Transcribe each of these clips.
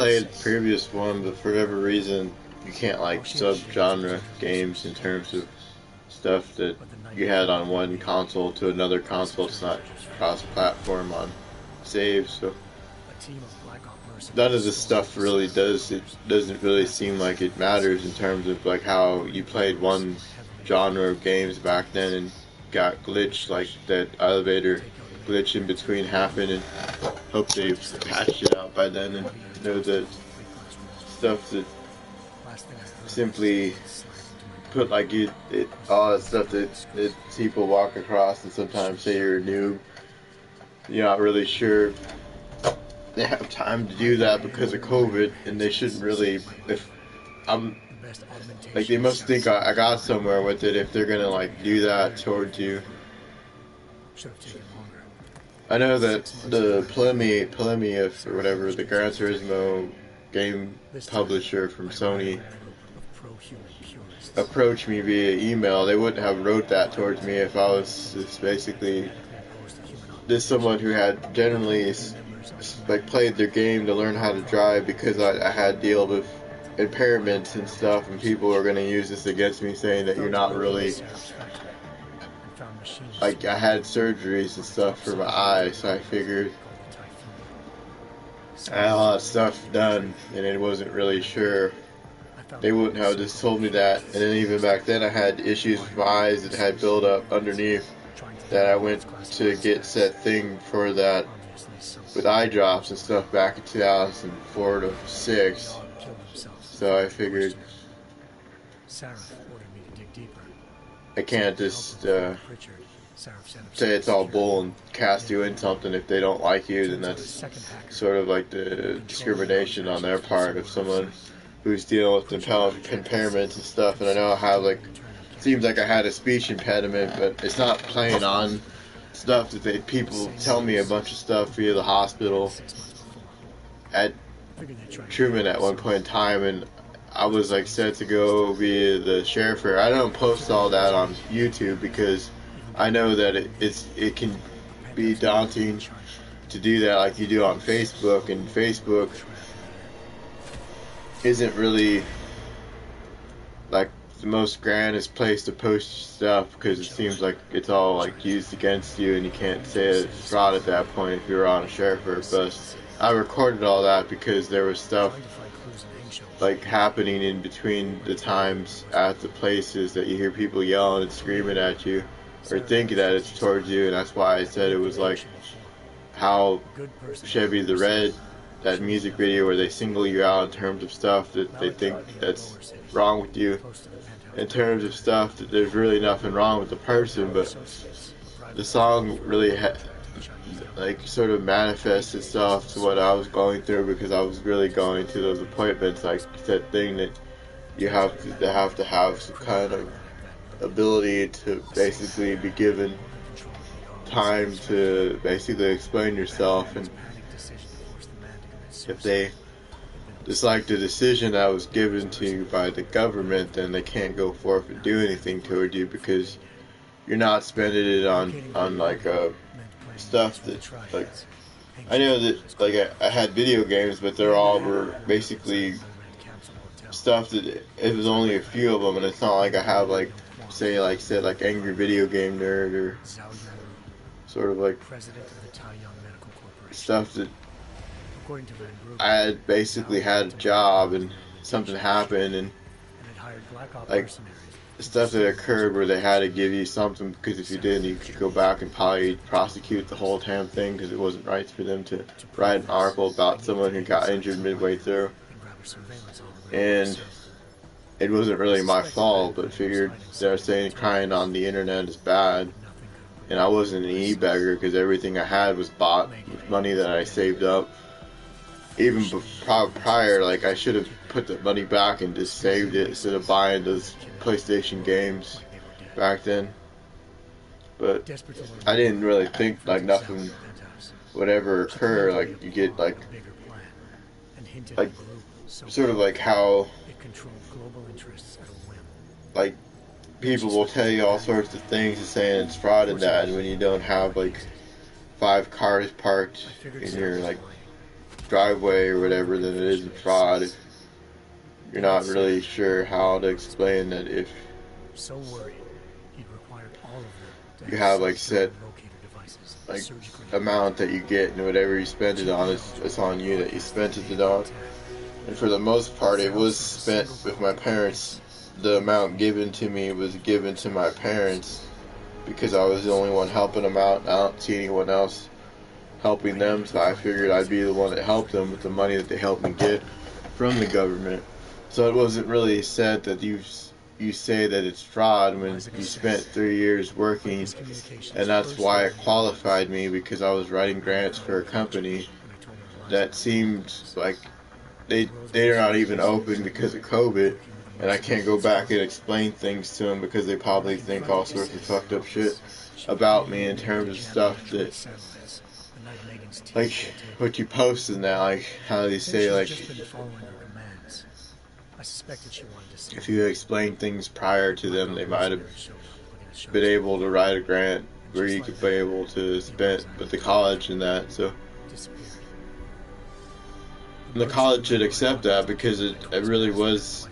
played the previous one, but for whatever reason, you can't like sub-genre games in terms of stuff that you had on one console to another console. It's not cross-platform on saves, so none of this stuff really does. It doesn't really seem like it matters in terms of like how you played one genre of games back then and got glitched, like that elevator glitch in between happened, and hope they've patched it out by then and know that stuff that simply put like all that stuff that people walk across and sometimes say you're a noob. You're not really sure they have time to do that because of COVID, and they shouldn't really. If I'm like, they must think I got somewhere with it if they're gonna like do that towards you. I know that the Polemius or whatever, the Gran Turismo game publisher from Sony, approached me via email. They wouldn't have wrote that towards me if I was just basically just someone who had generally like played their game to learn how to drive, because I had deal with impairments and stuff, and people are going to use this against me saying that you're not really like, I had surgeries and stuff for my eyes, so I figured I had a lot of stuff done and it wasn't really sure. They wouldn't have just told me that. And then even back then I had issues with my eyes that had built up underneath, that I went to get set thing for that with eye drops and stuff back in 2004 to 6. So I figured I can't just say it's all bull and cast you in something. If they don't like you, then that's sort of like the discrimination on their part of someone who's dealing with impairments and stuff. And I know I have like, seems like I had a speech impediment, but it's not playing on stuff that people tell me a bunch of stuff via the hospital at Truman at one point in time, and I was like set to go via the sheriff. I don't post all that on YouTube because I know that it can be daunting to do that like you do on Facebook, and Facebook isn't really like the most grandest place to post stuff, because it seems like it's all like used against you and you can't say it's fraud at that point if you're on a sheriff or a bus. I recorded all that because there was stuff like happening in between the times at the places that you hear people yelling and screaming at you or thinking that it's towards you, and that's why I said it was like how Chevy the Red, that music video where they single you out in terms of stuff that they think that's wrong with you, in terms of stuff that there's really nothing wrong with the person, but the song really like sort of manifests itself to what I was going through, because I was really going to those appointments, like that thing that you have to have some kind of ability to basically be given time to basically explain yourself, and if they dislike the decision that was given to you by the government, then they can't go forth and do anything toward you, because you're not spending it on like stuff that, like, I know that like I had video games, but they're all were basically stuff that it was only a few of them, and it's not like I have like said like angry video game nerd or sort of like stuff that I had basically had a job and something happened, and like stuff that occurred where they had to give you something, because if you didn't, you could go back and probably prosecute the whole damn thing, because it wasn't right for them to write an article about someone who got injured midway through. And it wasn't really my fault, but figured they're saying crying on the internet is bad. And I wasn't an e-beggar, because everything I had was bought with money that I saved up. Even prior, like I should have put the money back and just saved it instead of buying those PlayStation games back then. But I didn't really think like nothing would ever occur. Like you get like sort of like how like people will tell you all sorts of things and saying it's fraud and that, and when you don't have like 5 cars parked in your like driveway or whatever than it is in fraud. If you're not really sure how to explain that if So worried, he'd required all of them to you have like set locator devices, like surgically amount that you get and whatever you spend it on, it's on you that you spent it on. And for the most part, it was spent with my parents. The amount given to me was given to my parents because I was the only one helping them out. I don't see anyone else helping them, so I figured I'd be the one that helped them with the money that they helped me get from the government. So it wasn't really said that you say that it's fraud when you spent 3 years working, and that's why it qualified me, because I was writing grants for a company that seemed like they're not even open because of COVID, and I can't go back and explain things to them because they probably think all sorts of fucked up shit about me in terms of stuff that, like what you posted now, like how they say, like if you explain things prior to them, they might have been able to write a grant where you could be able to spend with the college and that. So the college should accept that because it really was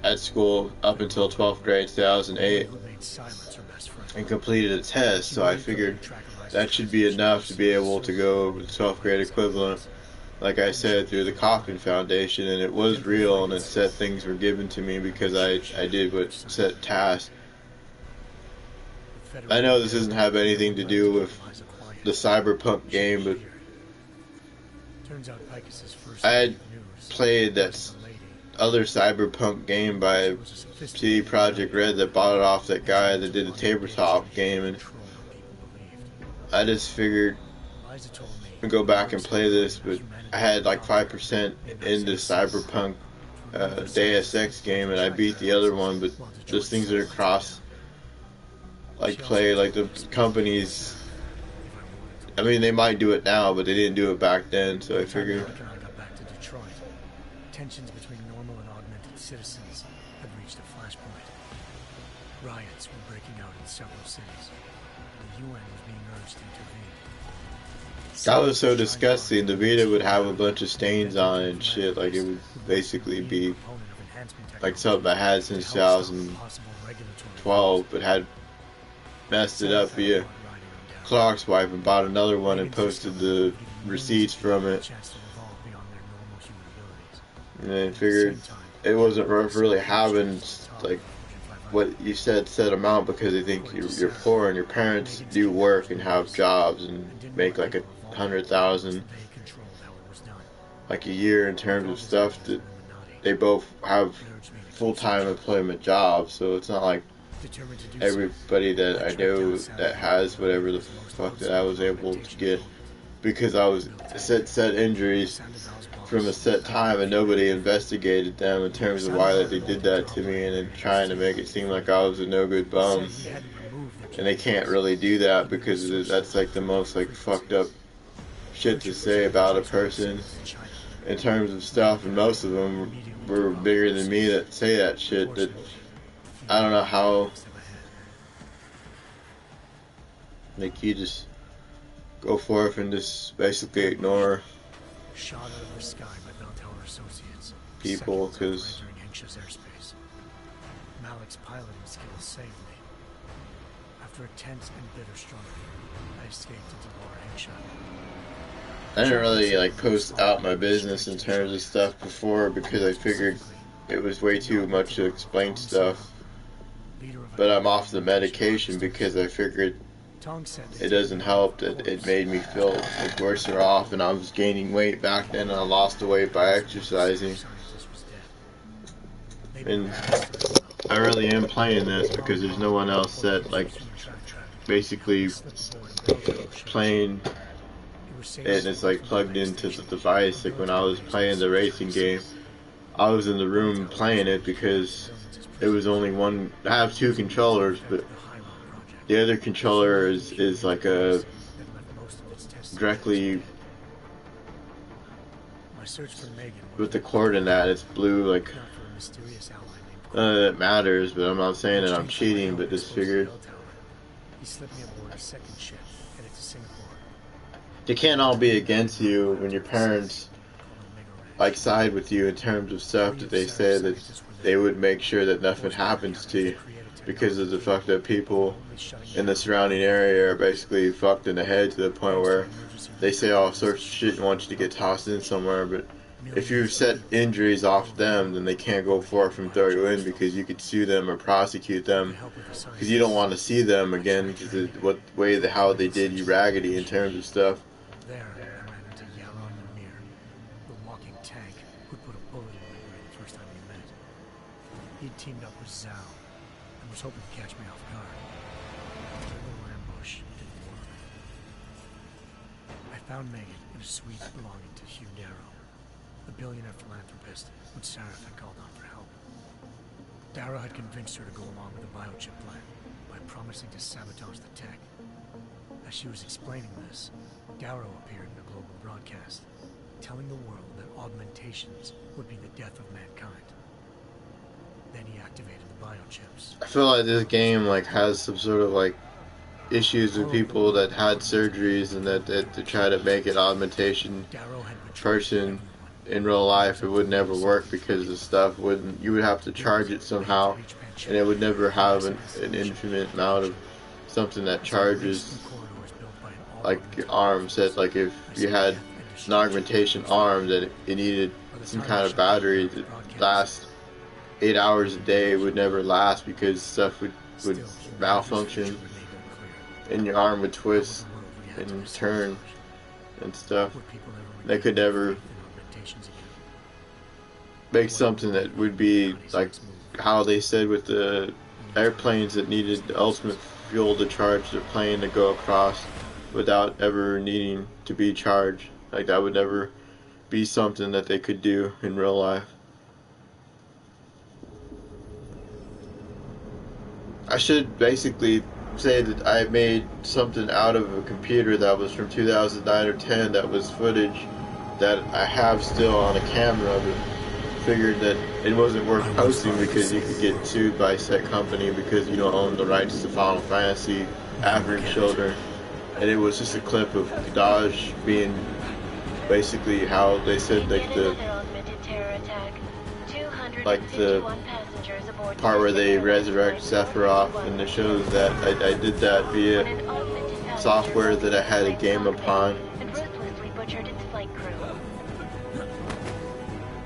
at school up until 12th grade 2008 and completed a test. So I figured that should be enough to be able to go with 12th grade equivalent, like I said, through the Coffin Foundation, and it was real, and it said things were given to me because I did what set tasks. I know this doesn't have anything to do with the cyberpunk game, but I had played that other cyberpunk game by CD Projekt Red that bought it off that guy that did the tabletop game, and I just figured I'd go back and play this, but I had like 5% into cyberpunk Deus Ex game, and I beat the other one, but those things that are cross like play, like the companies, I mean, they might do it now, but they didn't do it back then, so I figured. Tensions between normal and augmented citizens had reached a flashpoint. Riots were breaking out in several cities. The UN was being urged to intervene. That was so disgusting. The Vita would have a bunch of stains on it and shit. Like, it would basically be like something I had since 2012, but had messed it up via Clark's wife and bought another one and posted the receipts from it. And I figured it wasn't worth really having like what you said set amount, because they think you're poor and your parents do work and have jobs and make like $100,000 like a year in terms of stuff that they both have full-time employment jobs. So it's not like everybody that I know that has whatever the fuck that I was able to get, because I was set injuries from a set time and nobody investigated them in terms of why they did that to me, and then trying to make it seem like I was a no good bum. And they can't really do that because that's like the most like fucked up shit to say about a person in terms of stuff, and most of them were bigger than me that say that shit. That I don't know how, like, you just go forth and just basically ignore people, because Malik's piloting skills saved me. After a tense and bitter struggle, I escaped into lower Hengshot. I didn't really like post out my business in terms of stuff before because I figured it was way too much to explain stuff. But I'm off the medication because I figured it doesn't help that it made me feel like worse off, and I was gaining weight back then and I lost the weight by exercising. And I really am playing this because there's no one else that like basically playing it, and it's like plugged into the device. Like when I was playing the racing game, I was in the room playing it because it was only one. I have two controllers, but the other controller is like a directly with the cord in that. It's blue, like it matters, but I'm not saying that I'm cheating, but just figured they can't all be against you when your parents like side with you in terms of stuff that they say that they would make sure that nothing happens to you because of the fucked up people in the surrounding area are basically fucked in the head to the point where they say all sorts of shit and want you to get tossed in somewhere, but if you set injuries off them, then they can't go far from throw you in because you could sue them or prosecute them because you don't want to see them again because how they did you raggedy in terms of stuff. There, I ran into Yaron Ymir, the walking tank who'd put a bullet in my brain the first time we met. He'd teamed up with Zhao and was hoping to catch me off guard. The little ambush didn't work. I found Megan in a suite belonging to Hugh Darrow, the billionaire philanthropist whom Sarah had called on for help. Darrow had convinced her to go along with the biochip plan by promising to sabotage the tech. As she was explaining this, Darrow appeared in a global broadcast, telling the world that augmentations would be the death of mankind. Then he activated the biochips. I feel like this game has some sort of issues with people that had surgeries and that to try to make an augmentation person in real life. It would never work because the stuff wouldn't. You would have to charge it somehow, and it would never have an infinite amount of something that charges arms. That if you had an augmentation arm, that it needed some kind of battery that lasts 8 hours a day. It would never last because stuff would malfunction and your arm would twist and turn and stuff. They could never make something that would be like how they said with the airplanes that needed the ultimate fuel to charge the plane to go across without ever needing to be charged. That would never be something that they could do in real life. I should basically say that I made something out of a computer that was from 2009 or 10 that was footage that I have still on a camera, but figured that it wasn't worth posting because you could get sued by said company because you don't own the rights to Final Fantasy Average Children. And it was just a clip of Dodge being basically how they said the part where they resurrect Sephiroth, and it shows that I did that via software that I had a game upon.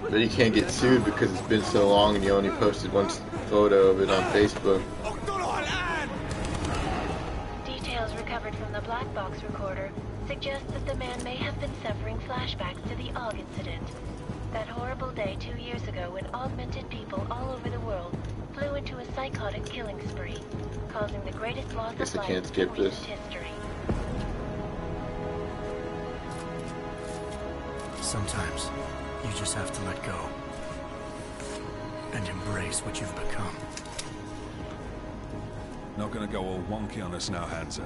But you can't get sued because it's been so long and you only posted one photo of it on Facebook. Details recovered from the black box recorder suggest that the man may have been suffering flashbacks to the AUG incident. That horrible day 2 years ago when augmented people all over the world flew into a psychotic killing spree, causing the greatest loss of life in recent history. Sometimes you just have to let go and embrace what you've become. Not gonna go all wonky on us now, Hansa,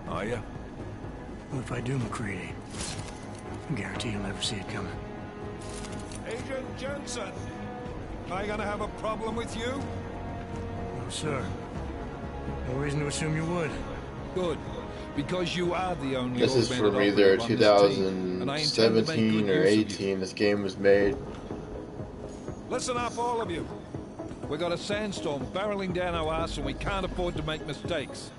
are you? Well, if I do, McCready, I guarantee you'll never see it coming. Agent Jensen, am I gonna have a problem with you? No, sir. No reason to assume you would. Good, because you are the only. This is from either 2017 or 18. This game was made. Listen up, all of you. We got a sandstorm barreling down our ass, and we can't afford to make mistakes.